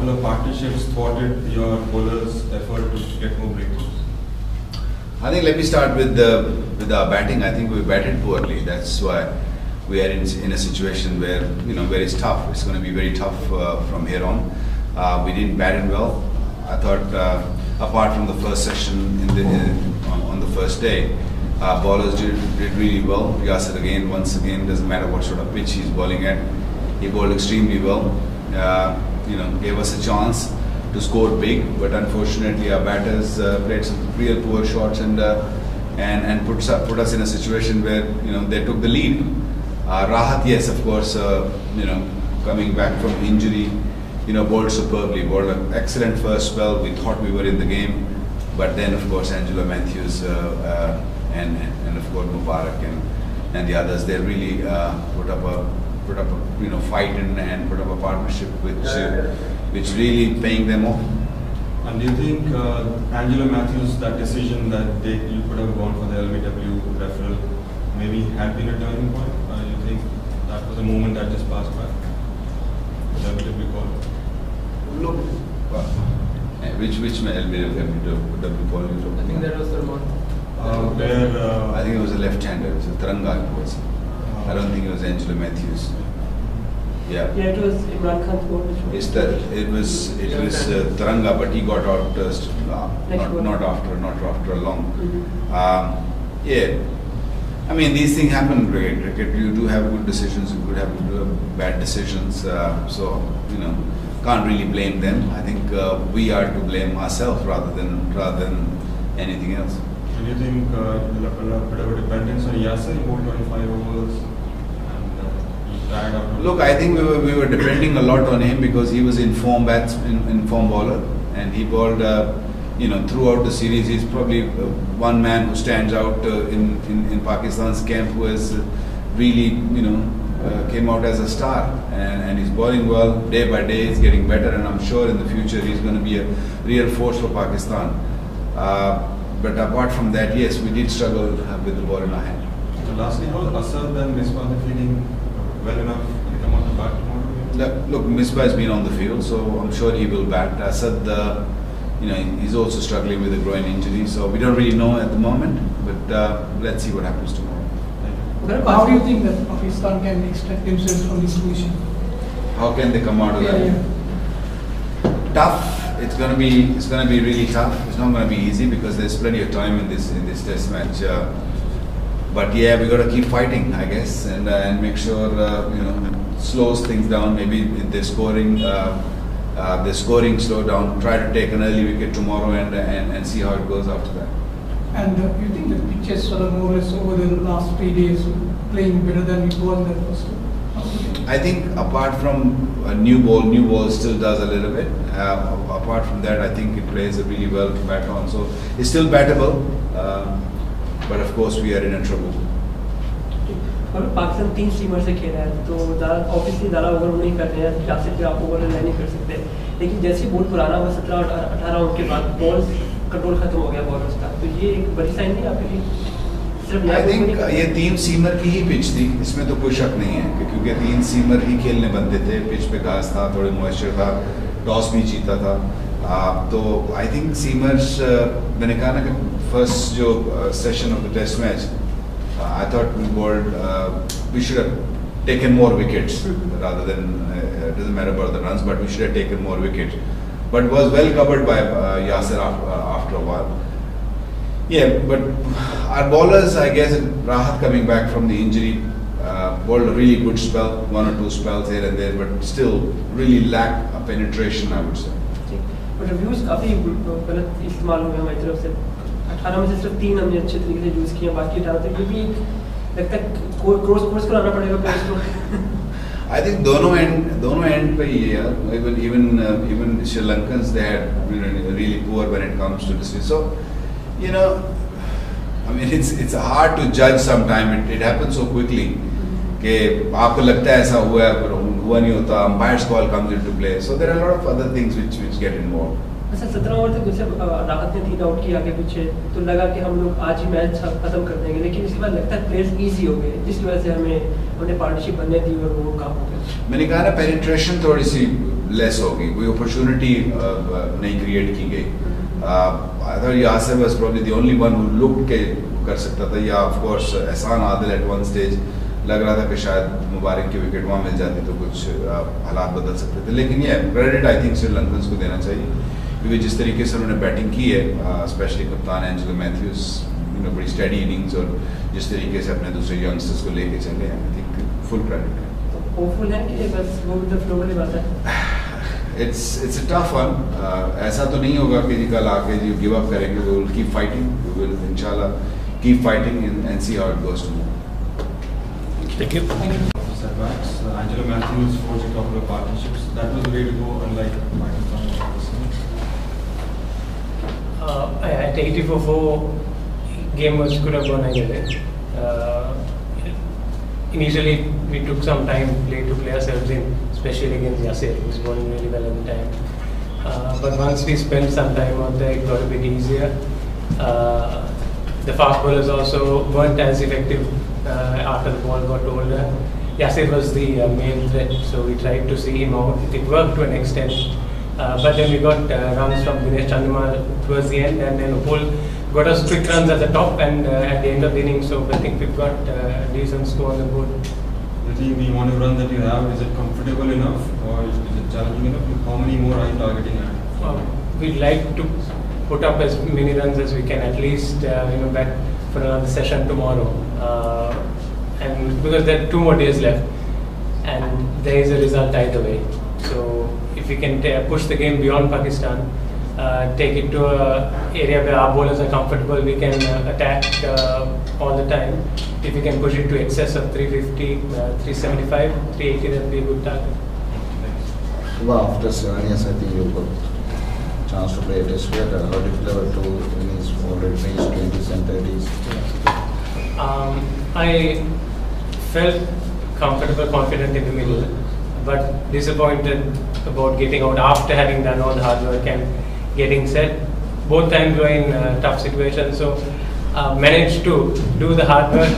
couple of partnerships thwarted your bowlers' effort to get more breakthroughs? I think let me start with our batting. I think we batted poorly. That's why we are in a situation where where it's tough. It's going to be very tough from here on. We didn't bat it well. I thought apart from the first session on the first day, bowlers did really well. Yasir once again, doesn't matter what sort of pitch he's bowling at, he bowled extremely well. Gave us a chance to score big, but unfortunately our batters played some real poor shots and put us in a situation where they took the lead. Rahat, yes, of course, coming back from injury, bowled superbly, bowled an excellent first spell. We thought we were in the game, but then of course Angelo Matthews and of course Mubarak and the others, they really put up a fight and put up a partnership which really paying them off. And do you think Angelo Matthews, that decision that you could have gone for the LBW referral, maybe had been a turning point? You think that was a moment that just passed by? The LBW call? Look, which LBW call you talking? I think that was the one. I think it was a left-hander. It was a Taranga. I don't think it was Angelo Matthews. Yeah. Yeah, it was Imran Khan's ball. It was Taranga, but he got out not after a long. Mm-hmm. Yeah. I mean, these things happen in cricket. You do have good decisions, you could have bad decisions. So can't really blame them. I think we are to blame ourselves rather than anything else. Do you think a bit of a dependence on Yasir? He bowled 25 overs and he tired out. Look, I think we were depending a lot on him because he was in form bowler, and he bowled. Throughout the series, he's probably one man who stands out in Pakistan's camp, who has really came out as a star, and he's bowling well day by day. He's getting better, and I'm sure in the future he's going to be a real force for Pakistan. But apart from that, yes, we did struggle with the ball in our hand. So lastly, how Asad and Misbah are feeling well enough to come on the bat tomorrow? Look, Misbah has been on the field, so I'm sure he will bat. Asad, he's also struggling with a groin injury, so we don't really know at the moment. But let's see what happens tomorrow. How do you think that Pakistan can extract themselves from this position? How can they come out of that? Yeah. Tough. It's going to be really tough. It's not going to be easy because there's plenty of time in this test match. But yeah, we got to keep fighting, I guess, and make sure slows things down. Maybe they're scoring slow down. Try to take an early wicket tomorrow and see how it goes after that. And you think the pitch has sort of more or less over the last 3 days playing better than it was in the first? I think apart from new ball still does a little bit. Apart from that, I think it plays really well to bat on. So it's still battable, but of course we are in a trouble. और Pakistan 3 seamer से खेल रहा है, तो obviously ज़्यादा over नहीं कर रहे हैं, यासिर पे आप ओवर नहीं कर सकते, लेकिन जैसे बॉल पुराना हुआ 17-18 राउंड के बाद बॉल कंट्रोल खत्म हो गया बॉलर्स का, तो ये एक बड़ी साइन नहीं आपके लिए? I think ये 3 सीमर की ही पिच थी, इसमें तो कोई शक नहीं है, क्योंकि 3 सीमर ही खेलने बनते थे, पिच पे घास था, थोड़े मॉइस्चर था, टॉस भी जीता था, तो आई थिंक सीमर्स, मैंने कहा ना कि फर्स्ट जो session of the test match, I thought we should have taken more wickets rather than, it doesn't matter about the runs, but we should have taken more wickets. But it was well covered by Yasir after a while. Yeah, but our bowlers, I guess, Rahat coming back from the injury, bowled a really good spell, 1 or 2 spells here and there, but still really lacked a penetration, I would say. But reviews काफी गलत इस्तेमाल हुए हमारी तरफ से, 18 में से सिर्फ 3 हमने अच्छे तरीके से यूज किए, बाकी 18 तक ये भी लगता है कोर्स कराना पड़ेगा प्लेयर्स को. I think दोनों end पे ये है, even Sri Lankans, they had really poor when it comes to this. So I mean it's hard to judge sometimes. It happens so quickly कि आपको लगता है ऐसा हुआ नहीं होता. Umpire's call comes into play. So there are a lot of other things which get involved. अच्छा 17 over तक जैसे राहत ने 3 आउट किया आगे पीछे, तो लगा कि हम लोग आज ही मैच खत्म कर देंगे, लेकिन इसके बाद लगता है प्लेयर्स इजी हो गए, जिसकी वजह से हमने पार्टनरशिप बनने दी और वो काम हो गया. मैंने कहा ना, पेनिट्रेशन थोड़ी सी लेस होगी, कोई अपॉर्चुनिटी नहीं क्रिएट की गई. I thought Yasir was probably the only one who looked के कर सकता था, या of course एहसान आदिल at one stage लग रहा था कि शायद मुबारक की विकेट वहाँ मिल जाती तो कुछ हालात बदल सकते थे. लेकिन ये क्रेडिट आई थिंक श्रीलंकन्स को देना चाहिए, क्योंकि जिस तरीके से उन्होंने बैटिंग की है, स्पेशली कप्तान एंजेलो मैथ्यूज, बड़ी स्टडी इनिंग्स, और जिस तरीके से अपने दूसरे यंगस्टर्स को लेके चले हैं, आई थिंक फुल क्रेडिट है. होपफुल है कि बस वो विद द फ्लो वाली बात है. It's a tough one. ऐसा तो नहीं होगा कि जी कल आके जी गिव अप करेंगे. We will keep fighting. We will inshallah keep fighting and see how it goes tomorrow. Thank you. Setbacks. Angelo Matthews forged a couple of partnerships. That was the way to go, unlike Pakistan. At 84-4, game could have gone either way. Initially, we took some time to play ourselves in, especially against Yasir, who was bowling really well at the time. But once we spent some time out there, it got a bit easier. The fast bowlers also weren't as effective after the ball got older. Yasir was the main threat, so we tried to see him out. It worked to an extent. But then we got runs from Dinesh Chandimal towards the end, and then Upul got us quick runs at the top and at the end of the inning. So I think we've got a decent score on the board. You think the amount of run that you have, is it comfortable enough or is it challenging enough? How many more are you targeting at? We'd like to put up as many runs as we can, at least back for another session tomorrow. And because there are 2 more days left, and there is a result either way. So if we can push the game beyond Pakistan, take it to an area where our bowlers are comfortable, we can attack all the time. If we can push it to excess of 350, 375, 380, that would be a good target. Well, after 7 years, I think you got chance to play a test here. How did you ever do innings already finished 20s and 30s? I felt comfortable, confident in the middle, but disappointed about getting out after having done all the hard work and getting set. Both times were in tough situations, so managed to do the hard work,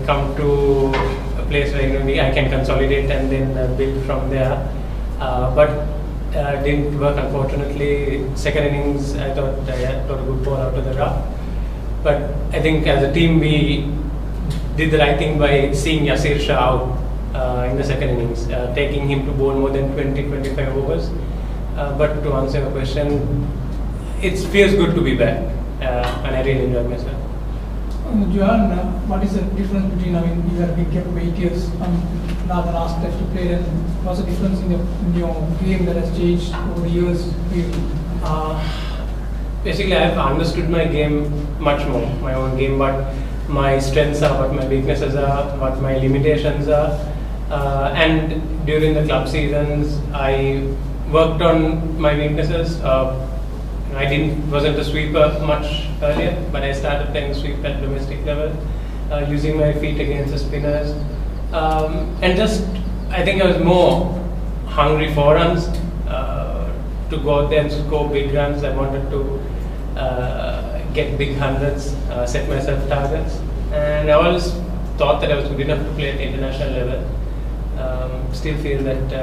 come to a place where I can consolidate and then build from there. But didn't work, unfortunately. Second innings, I thought I got a good ball out of the rough. But I think as a team, we did the right thing by seeing Yasir Shah out in the second innings, taking him to bowl more than 20-25 overs. But to answer your question, it feels good to be back, and I really enjoyed myself. Johan, what is the difference between, you have been kept 8 years now the last test you played, and what's the difference in your game that has changed over the years? Basically, I've understood my game much more, my own game, what my strengths are, what my weaknesses are, what my limitations are. And during the club seasons, I worked on my weaknesses. I wasn't a sweeper much earlier, but I started playing sweep at domestic level, using my feet against the spinners. And just, I think I was more hungry for runs, to go out there and score big runs. I wanted to get big hundreds, set myself targets. And I always thought that I was good enough to play at the international level. Still feel that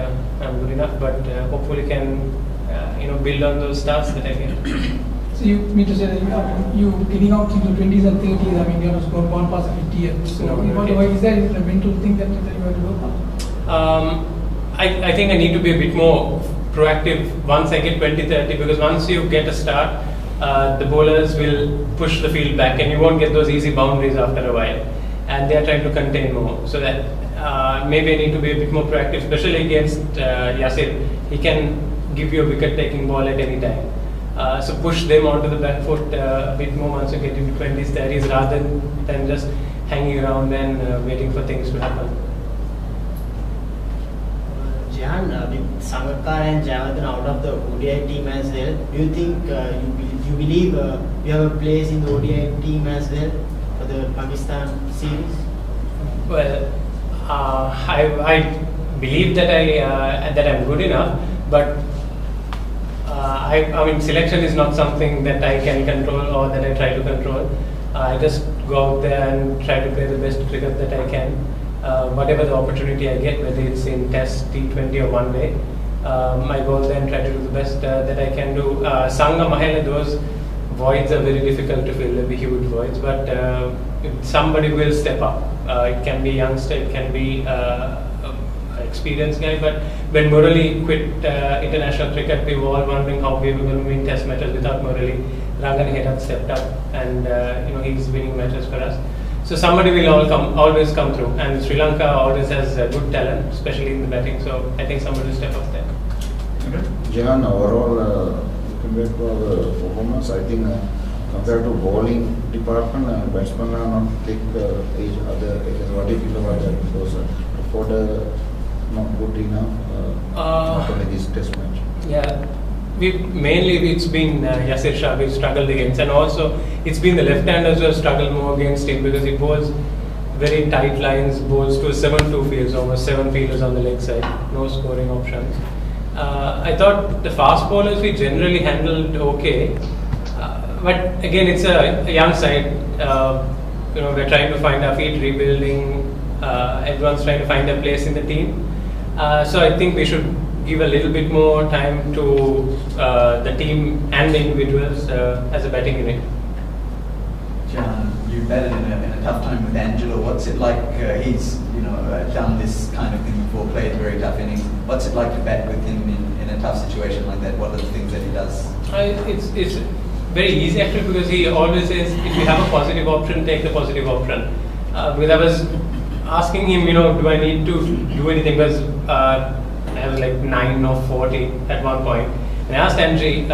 I'm good enough, but hopefully can build on those stars that I get. So you mean to say that you getting out into 20s and 30s, you have gone past 50 years. So is there a mental thing that you have to work on? I think I need to be a bit more proactive once I get 20-30, because once you get a start, the bowlers will push the field back and you won't get those easy boundaries after a while, and they are trying to contain more. So that maybe I need to be a bit more proactive, especially against Yasir. He can give you a wicket taking ball at any time. So push them onto the back foot a bit more once you get into 20s, 30s, rather than just hanging around and waiting for things to happen. Jahan, with Sangakkar and Jayawardene out of the ODI team as well, do you think you believe you have a place in the ODI team as well for the Pakistan series? Well, I believe that I'm good enough, but I mean, selection is not something that I can control or that I try to control. I just go out there and try to play the best cricket that I can. Whatever the opportunity I get, whether it's in Test, T20 or one day, my goal there and try to do the best that I can do. Sangha Mahela, those voids are very difficult to fill, they'll be huge voids, but somebody will step up. It can be youngster, it can be experienced guy, but when Murali quit international cricket, we were all wondering how we were going to win test matches without Murali. Rangan had stepped up, and he's winning matches for us. So somebody will always come through, and Sri Lanka always has good talent, especially in the batting. So I think somebody will step up there. Jehan, overall, compared to our performance, I think compared to bowling department, batsmen are not thick each other. What do you feel about that? Because for not good enough, not only this test match. Yeah. It's been Yasir Shah we've struggled against, and also it's been the left-handers who have struggled more against him because he bowls very tight lines, bowls to 7-2 fields, almost 7 fielders on the leg side, no scoring options. I thought the fast bowlers we generally handled okay, but again it's a young side. We're trying to find our feet, rebuilding. Everyone's trying to find their place in the team. So I think we should give a little bit more time to the team and the individuals as a batting unit. John, you batted in a tough time with Angelo. What's it like? He's done this kind of thing before, played very tough innings. What's it like to bat with him in a tough situation like that? What are the things that he does? It's very easy actually, because he always says if you have a positive option, take the positive option. Because I was asking him, do I need to do anything? Because I was like 9 or 40 at one point. And I asked Andre,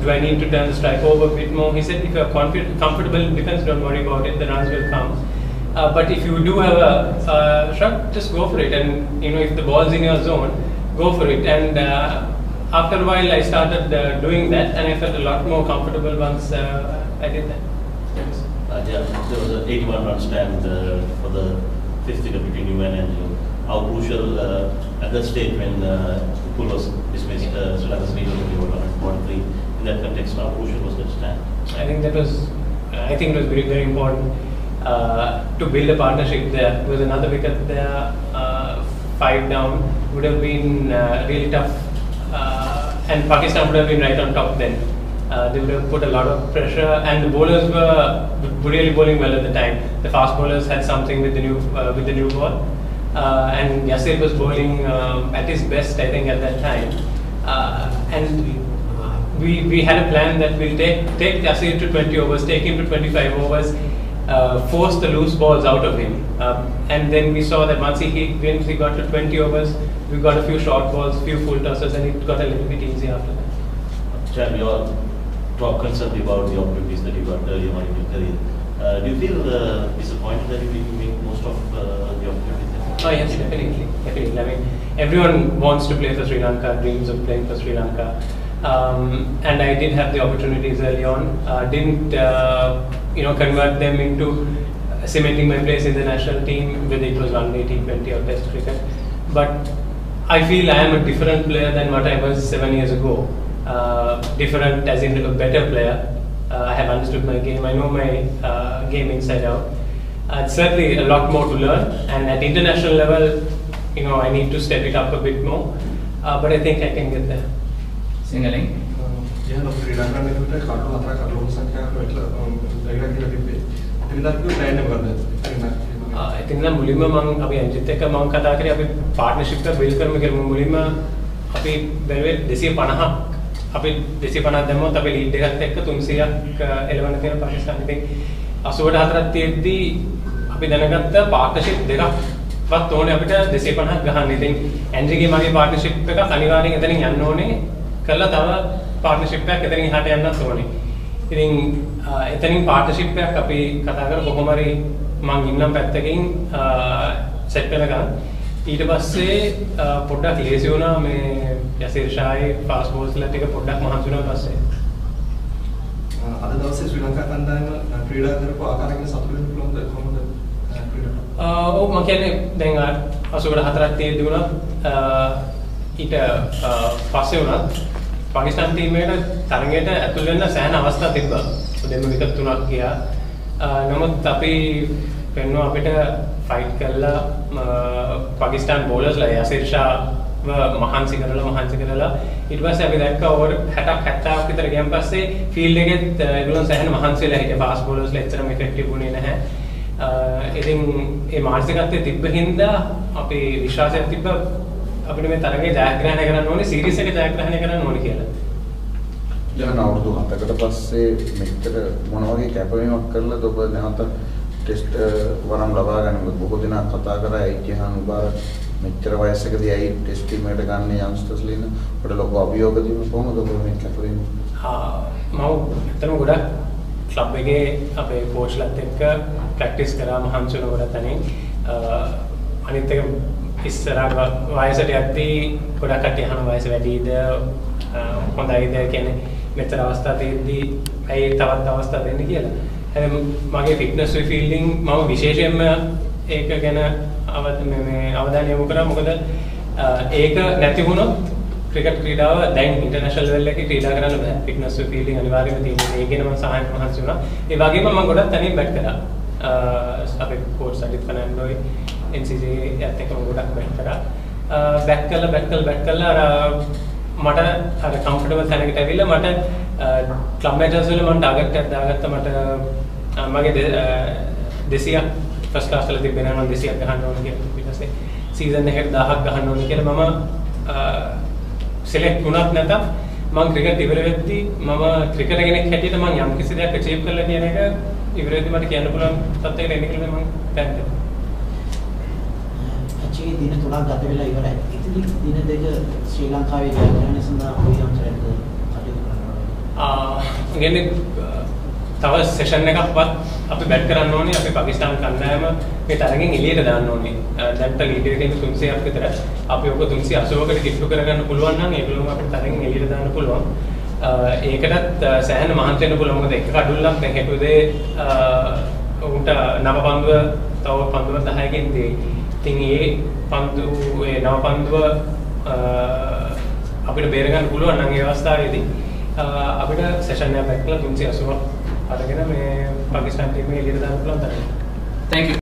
do I need to turn the strike over a bit more? He said, if you're comfortable in defense, don't worry about it, the runs will come. But if you do have a shot, just go for it. And if the ball's in your zone, go for it. And after a while, I started doing that, and I felt a lot more comfortable once I did that. There was an 81-run stand for the 5th wicket between you and Angelo. How crucial at that stage when Pool was dismissed, Sri Lanka's lead was only 143. In that context, how crucial was that stand? I think it was very, very important to build a partnership there. There was another wicket there, 5 down, would have been really tough, and Pakistan would have been right on top then. They would have put a lot of pressure, and the bowlers were really bowling well at the time. The fast bowlers had something with the new ball, and Yasir was bowling at his best, I think, at that time. And we had a plan that we'll take Yasir to 20 overs, take him to 25 overs, force the loose balls out of him, and then we saw that once he got to 20 overs, we got a few short balls, few full tosses, and it got a little bit easy after that. Chad, you're concerned about the opportunities that you got early on in your career. Do you feel disappointed that you didn't make most of the opportunities? Oh yes, definitely. I mean, everyone wants to play for Sri Lanka, dreams of playing for Sri Lanka, and I did have the opportunities early on. Didn't convert them into cementing my place in the national team, whether it was one day T20 or Test cricket. But I feel I am a different player than what I was 7 years ago. Different as in a better player. I have understood my game. I know my game inside out. It's certainly a lot more to learn, and at international level, I need to step it up a bit more. But I think I can get there. Singaling. Sri Lanka neduta kartu atra kartu sankhya dagira kila tipe. Tindak tu plan කරද? ඉතින් නම් මුලින්ම මම අපි අංජිත් එක්ක මම කතා කරේ අපි පාර්ට්නර්ෂිප් එක බිල්ඩ් කරමු කියලා මුලින්ම අපි බැලුවේ 250ක් අපි 250ක් දැම්මොත් අපි ලීඩ් එකත් එක්ක 300ක් එලවන්න තියෙන පාකිස්තාන ඉතින් 84ක් තියෙද්දි අපි දැනගත්ත පාර්ට්නර්ෂිප් දෙකක්වත් ඕනේ අපිට 250ක් ගහන්න. ඉතින් ඇන්ජිගේ මගේ පාර්ට්නර්ෂිප් එක අනිවාර්යෙන් එතනින් යන්න ඕනේ කළා තව පාර්ට්නර්ෂිප් එකක් එතනින් එහාට යන්නත් ඕනේ. ඉතින් එතනින් පාර්ට්නර්ෂිප් එකක් අපි කතා කරලා කොහොම හරි මං ඉන්නම් පැත්තකින් සෙට් වෙනකන් ඊට පස්සේ පොඩ්ඩක් ලේසි වුණා මේ යසිර් ෂායි ෆාස්ට් බෝල්ස්ලා ටික පොඩ්ඩක් මහන්සි වුණා පස්සේ අද දවසේ ශ්‍රී ලංකා කණ්ඩායම ක්‍රීඩා කරපු ආකාරය ගැන සතුටු වෙන්න පුළුවන්ද කොහොමද ක්‍රීඩා? ඔව් මම කියන්නේ දැන් 84ක් තියෙද්දි වුණත් ඊට පස්සේ වුණත් පාකිස්තාන ටීම් එකට තරගයට ඇතුල් වෙන්න සෑහෙන අවස්ථා තිබ්බා. දෙන්න විකට් 3ක් ගියා. නමුත් අපි පෙන්වුවා අපිට ෆයිට් කළා පාකිස්තාන බෝලර්ස්ලා යසිර් ෂා මහන්සි කරලා ඊට පස්සේ අපි දැක්කා ඕවර් 60ක් 70ක් විතර ගියන් පස්සේ ෆීල්ඩ් එකෙත් ඒගොල්ලෝ සෑහෙන මහන්සි වෙලා හිටියා. ෆාස්ට් බෝලර්ස්ලා එච්චරම ඉෆෙක්ටිව් වුණේ නැහැ. ඉතින් ඒ මානසිකත්වයේ තිබ්බ හින්දා අපේ විශ්වාසයක් තිබ්බා අපිට මේ තරගයේ ජයග්‍රහණය කරන්න ඕනේ, සීරීස් එක ජයග්‍රහණය කරන්න ඕනේ කියලා. දැන් අවුරුදු 7කට පස්සේ මෙච්චර මොන වගේ කැපවීමක් කරලාද ඔබ නැවත ටෙස්ට් වරම් ලබා ගන්න? බොහෝ දෙනා කතා කරා ජයහන් උබාර මෙච්චර වයසකදී ඇයි ටෙස්ට් ටීම් එකට ගන්න යන්ස්ටර්ස් ලින වල ලොකු අභියෝග තිබුණා. කොහොමද ඔබ මේ කැපවීම? මම ඇත්තටම ගොඩක් ක්ලබ් එකේ අපේ කෝච්ලත් එක්ක ප්‍රැක්ටිස් කරා මහන්සි වෙන ගොඩක් තනින්. අනිත් එක ඉස්සරහ වයසට යද්දී ගොඩක් කට්ටිය අහන වයස වැඩිද හොඳයිද කියන්නේ මෙතර අවස්ථා තියෙද්දී ඇයි තවත් අවස්ථා දෙන්න කියලා. මගේ ෆිට්නස් ෆීල්ඩින් මම විශේෂයෙන්ම ඒක ගැන අවධානය යොමු කරා. මොකද ඒක නැති වුණොත් ක්‍රිකට් ක්‍රීඩාව දැන් ඉන්ටර්නැෂනල් ලෙවල් එකේ ක්‍රීඩා කරන්න බෑ. ෆිට්නස් ෆීල්ඩින් අනිවාර්යයෙන්ම තියෙනවා. ඒ ගැන මම සාහන මහන්සි වුණා. ඒ වගේම මම ගොඩක් තනියෙන් බැට් කරා. අපේ කෝච් අලිත් ෆර්නැන්ඩෝයි NCC එකත් එක්කම ගොඩක් බැට් කරා. බැට් කළා අර මට අර කම්ෆර්ටබල් තැනකට ඇවිල්ලා මට ක්ලබ් මැචස් වල මම ටාගට් එකක් දාගත්තා. මට මගේ 200ක් ෆස්ට් ක්ලාස් වල තිබෙනවා මම 200ක් ගහන්න ඕන කියලා. ඊට පස්සේ සීසන් එකකට 1000ක් ගහන්න ඕන කියලා මම සිලෙක්ට් වුණත් නැතත් මම ක්‍රිකට් ඉවර වෙද්දී මම ක්‍රිකටර් කෙනෙක් හැටියට මම යම් කිසි දෙයක් අචීව් කරලා කියන එක ඉවර වෙද්දී මට කියන්න පුළුවන් තත්ත්වයකට එන්න කියලා මම දැක්කා. ඇයි දින 3ක් ගත වෙලා ඉවරයි. ඉතින් දින දෙක ශ්‍රී ලංකාවේ ජයග්‍රහණය සඳහා කොයි අංශයකද කටයුතු කරන්නේ? තව සෙෂන් එකක්වත් අපි බැට් කරන්න ඕනේ. අපි පාකිස්තාන කණ්ඩායම මේ තරගෙන් එළියට දාන්න ඕනේ. දැන්ට ලීඩර් එකේ 300ක් විතර. අපි ඔක 380කට කිට්ටු කරගන්න පුළුවන් නම් ඒගොල්ලෝම අපිට තරගෙන් එළියට දාන්න පුළුවන්. ඒකටත් සෑහෙන මහන්සි වෙන්න පුළුවන්. මොකද එක කඩුල්ලක් දැන් හෙටුදේ උන්ට නව පන්දුව තව පන්දුව 10කින් දෙයි. ඉතින් ඒ නව පන්දුව අපිට බේර ගන්න පුළුවන් නම් ඒ අවස්ථාවේදී අපිට සෙෂන් එකක් බැක් කරලා 380ක් අරගෙන මේ පාකිස්තාන ටීම එළියට දාන්න පුළුවන් තරම්. Thank you.